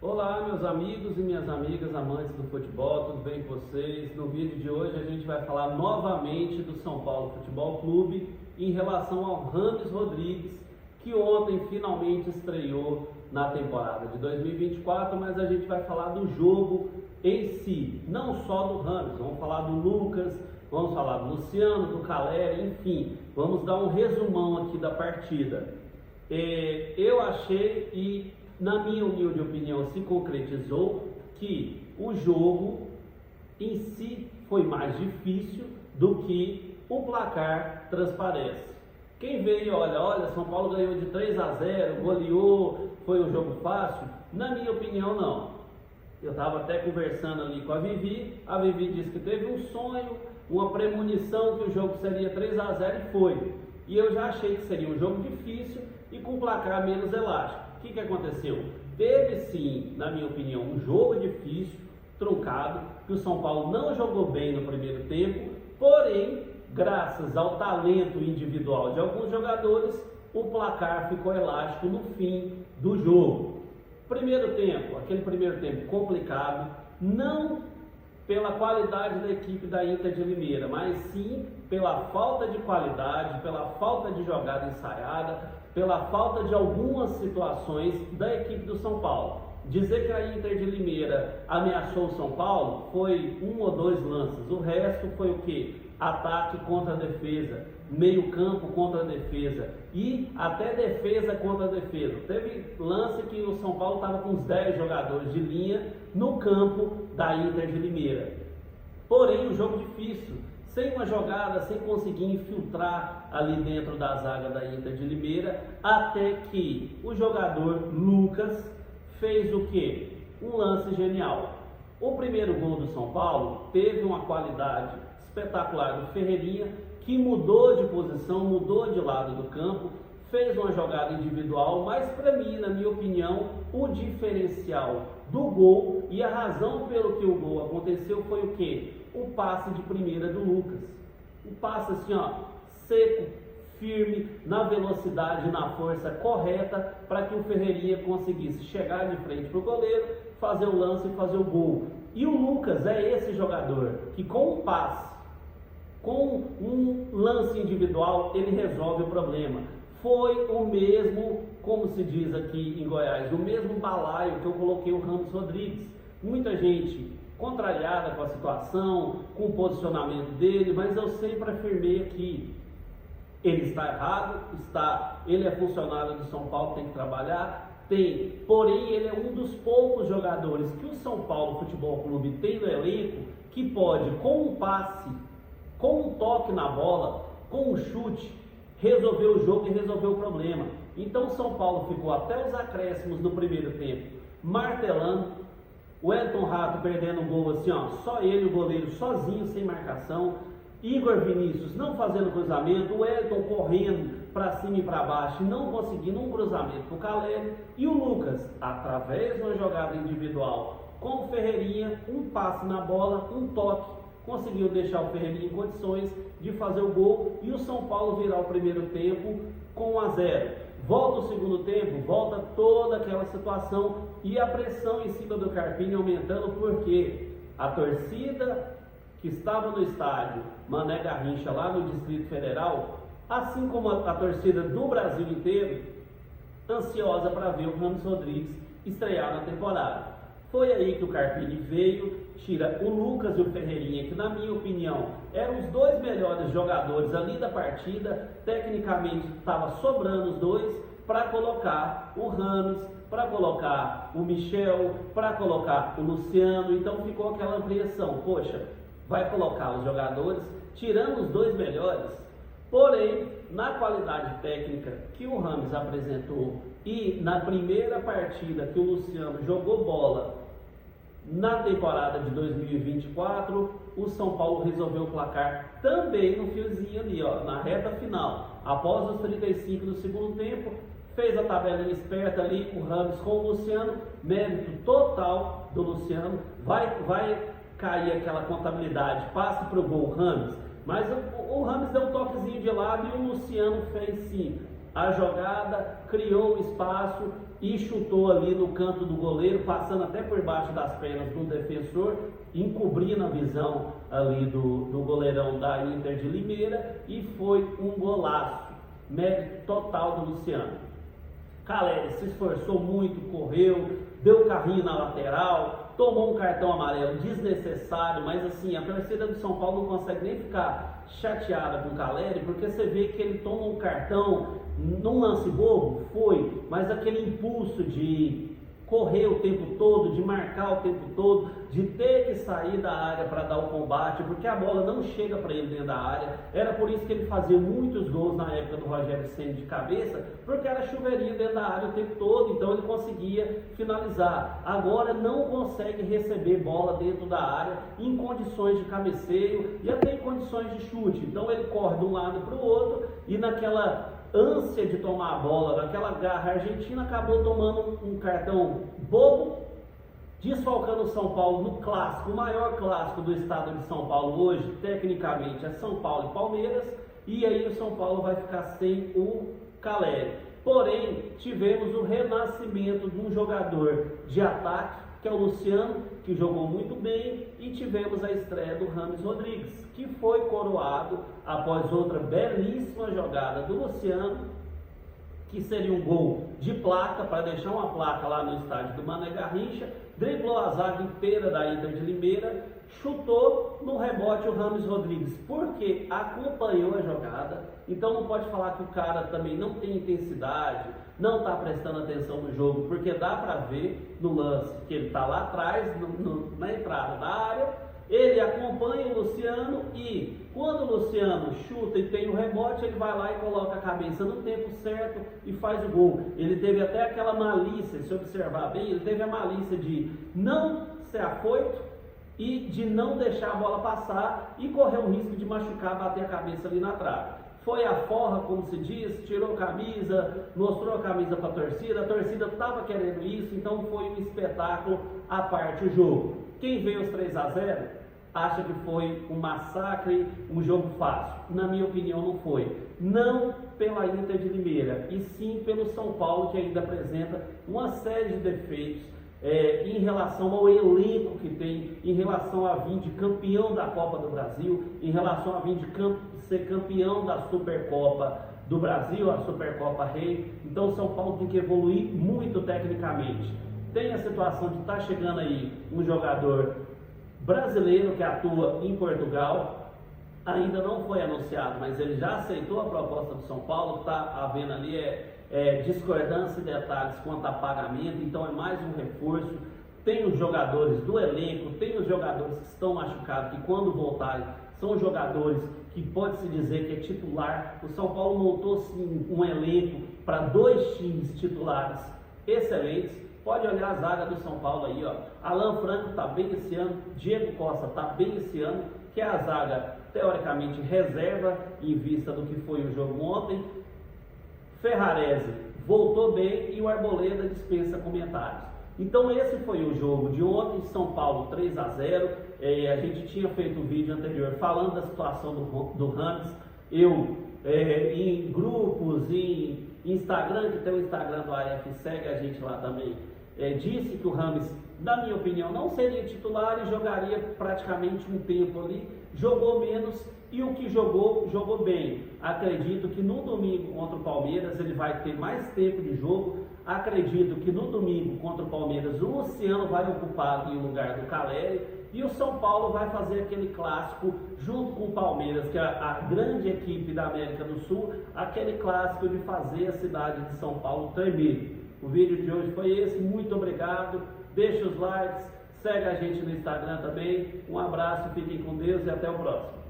Olá, meus amigos e minhas amigas amantes do futebol, tudo bem com vocês? No vídeo de hoje a gente vai falar novamente do São Paulo Futebol Clube em relação ao Rames Rodrigues, que ontem finalmente estreou na temporada de 2024, mas a gente vai falar do jogo em si, não só do Rames, vamos falar do Lucas, vamos falar do Luciano, do Caleri, enfim, vamos dar um resumão aqui da partida. Eu achei e, na minha humilde opinião, se concretizou que o jogo em si foi mais difícil do que o placar transparece. Quem vê e olha, São Paulo ganhou de 3-0, goleou, foi um jogo fácil? Na minha opinião, não. Eu estava até conversando ali com a Vivi disse que teve um sonho, uma premonição que o jogo seria 3-0 e foi. E eu já achei que seria um jogo difícil e com placar menos elástico. O que aconteceu? Teve sim, na minha opinião, um jogo difícil, truncado, que o São Paulo não jogou bem no primeiro tempo, porém, graças ao talento individual de alguns jogadores, o placar ficou elástico no fim do jogo. Aquele primeiro tempo complicado, não pela qualidade da equipe da Inter de Limeira, mas sim pela falta de qualidade, pela falta de jogada ensaiada, pela falta de algumas situações da equipe do São Paulo. Dizer que a Inter de Limeira ameaçou o São Paulo foi um ou dois lances, o resto foi o quê? Ataque contra defesa, meio campo contra defesa e até defesa contra defesa. Teve lance que o São Paulo estava com uns 10 jogadores de linha no campo da Inter de Limeira. Porém, um jogo difícil, sem uma jogada, sem conseguir infiltrar ali dentro da zaga da Inter de Limeira, até que o jogador Lucas fez o quê? Um lance genial. O primeiro gol do São Paulo teve uma qualidade espetacular do Ferreirinha, que mudou de posição, mudou de lado do campo, fez uma jogada individual, mas para mim, na minha opinião, o diferencial do gol e a razão pelo que o gol aconteceu foi o quê? O passe de primeira do Lucas. Um passe assim, ó, seco, firme, na velocidade, na força correta, para que o Ferreirinha conseguisse chegar de frente para o goleiro, fazer o lance e fazer o gol. E o Lucas é esse jogador que com um passe, com um lance individual, ele resolve o problema. Foi o mesmo, como se diz aqui em Goiás, o mesmo balaio que eu coloquei o Rames Rodrigues. Muita gente contrariada com a situação, com o posicionamento dele, mas eu sempre afirmei aqui, ele está errado, ele é funcionário do São Paulo, tem que trabalhar, porém ele é um dos poucos jogadores que o São Paulo Futebol Clube tem no elenco que pode, com um passe, com um toque na bola, com um chute, resolver o jogo e resolver o problema. Então o São Paulo ficou até os acréscimos no primeiro tempo, martelando, o Elton Rato perdendo o gol assim, ó, só ele, o goleiro, sozinho, sem marcação, Igor Vinícius não fazendo cruzamento, o Elton correndo para cima e para baixo, não conseguindo um cruzamento para o Caleri, e o Lucas, através de uma jogada individual com o Ferreirinha, um passe na bola, um toque, conseguiu deixar o Ferreirinha em condições de fazer o gol e o São Paulo virar o primeiro tempo com 1-0. Volta o segundo tempo, volta toda aquela situação e a pressão em cima do Carpini aumentando, porque a torcida que estava no estádio Mané Garrincha, lá no Distrito Federal, assim como a torcida do Brasil inteiro, ansiosa para ver o Rames Rodrigues estrear na temporada. Foi aí que o Carpini veio, tira o Lucas e o Ferreirinha, que na minha opinião eram os dois melhores jogadores ali da partida, tecnicamente estava sobrando os dois, para colocar o Rames, para colocar o Michel, para colocar o Luciano. Então ficou aquela apreensão, poxa, vai colocar os jogadores, tirando os dois melhores. Porém, na qualidade técnica que o Rames apresentou e na primeira partida que o Luciano jogou bola na temporada de 2024, o São Paulo resolveu o placar também no fiozinho ali, ó, na reta final. Após os 35 do segundo tempo, fez a tabelinha esperta ali, o Rames com o Luciano, mérito total do Luciano, vai cair aquela contabilidade, passe para o gol Rames, mas o Rames deu um toquezinho de lado e o Luciano fez sim a jogada, criou o espaço e chutou ali no canto do goleiro, passando até por baixo das pernas do defensor, encobrindo a visão ali do goleirão da Inter de Limeira, e foi um golaço, mérito total do Luciano. Caleri se esforçou muito, correu, deu carrinho na lateral, tomou um cartão amarelo desnecessário, mas assim, a torcida do São Paulo não consegue nem ficar chateada com o Caleri, porque você vê que ele toma um cartão num lance bobo, mas aquele impulso de correr o tempo todo, de marcar o tempo todo, de ter que sair da área para dar o combate, porque a bola não chega para ele dentro da área. Era por isso que ele fazia muitos gols na época do Rogério Ceni de cabeça, porque era chuveirinho dentro da área o tempo todo, então ele conseguia finalizar. Agora não consegue receber bola dentro da área em condições de cabeceio e até em condições de chute. Então ele corre de um lado para o outro e naquela ânsia de tomar a bola, naquela garra, a Argentina acabou tomando um cartão bobo, desfalcando o São Paulo no clássico, o maior clássico do estado de São Paulo hoje, tecnicamente, é São Paulo e Palmeiras, e aí o São Paulo vai ficar sem o Caleri. Porém, tivemos o renascimento de um jogador de ataque, que é o Luciano, que jogou muito bem, e tivemos a estreia do Rames Rodrigues, que foi coroado após outra belíssima jogada do Luciano, que seria um gol de placa, para deixar uma placa lá no estádio do Mané Garrincha, driblou a zaga inteira da Inter de Limeira, chutou no rebote o Rames Rodrigues, porque acompanhou a jogada. Então não pode falar que o cara também não tem intensidade, não está prestando atenção no jogo, porque dá para ver no lance que ele está lá atrás, na entrada da área. Ele acompanha o Luciano e quando o Luciano chuta e tem o rebote, ele vai lá e coloca a cabeça no tempo certo e faz o gol. Ele teve até aquela malícia, se observar bem, ele teve a malícia de não ser afoito e de não deixar a bola passar e correr o risco de machucar, bater a cabeça ali na trave. Foi a forra, como se diz, tirou a camisa, mostrou a camisa para a torcida estava querendo isso, então foi um espetáculo à parte o jogo. Quem vê os 3-0 acha que foi um massacre, um jogo fácil. Na minha opinião não foi. Não pela Inter de Limeira, e sim pelo São Paulo, que ainda apresenta uma série de defeitos em relação ao elenco que tem, em relação a vir de campeão da Copa do Brasil, em relação a vir de ser campeão da Supercopa do Brasil, a Supercopa Rei. Então o São Paulo tem que evoluir muito tecnicamente. Tem a situação de estar chegando aí um jogador brasileiro que atua em Portugal, ainda não foi anunciado, mas ele já aceitou a proposta do São Paulo. Está havendo ali discordância de detalhes quanto a pagamento, então é mais um reforço. Tem os jogadores do elenco, tem os jogadores que estão machucados, que quando voltarem são jogadores que pode-se dizer que é titular. O São Paulo montou sim um elenco para 2 times titulares excelentes. Pode olhar a zaga do São Paulo aí, ó. Alan Franco está bem esse ano, Diego Costa está bem esse ano, que é a zaga teoricamente reserva em vista do que foi o jogo ontem. Ferrarese voltou bem e o Arboleda dispensa comentários. Então esse foi o jogo de ontem, São Paulo 3-0. A gente tinha feito um vídeo anterior falando da situação do Rames. Eu, em grupos, em Instagram, que tem o Instagram do AF, segue a gente lá também, disse que o Rames, na minha opinião, não seria titular e jogaria praticamente um tempo ali. Jogou menos e o que jogou, jogou bem. Acredito que no domingo contra o Palmeiras ele vai ter mais tempo de jogo. Acredito que no domingo contra o Palmeiras o Luciano vai ocupar ali o lugar do Caleri e o São Paulo vai fazer aquele clássico junto com o Palmeiras, que é a grande equipe da América do Sul, aquele clássico de fazer a cidade de São Paulo tremer. O vídeo de hoje foi esse, muito obrigado, deixa os likes, segue a gente no Instagram também, um abraço, fiquem com Deus e até o próximo.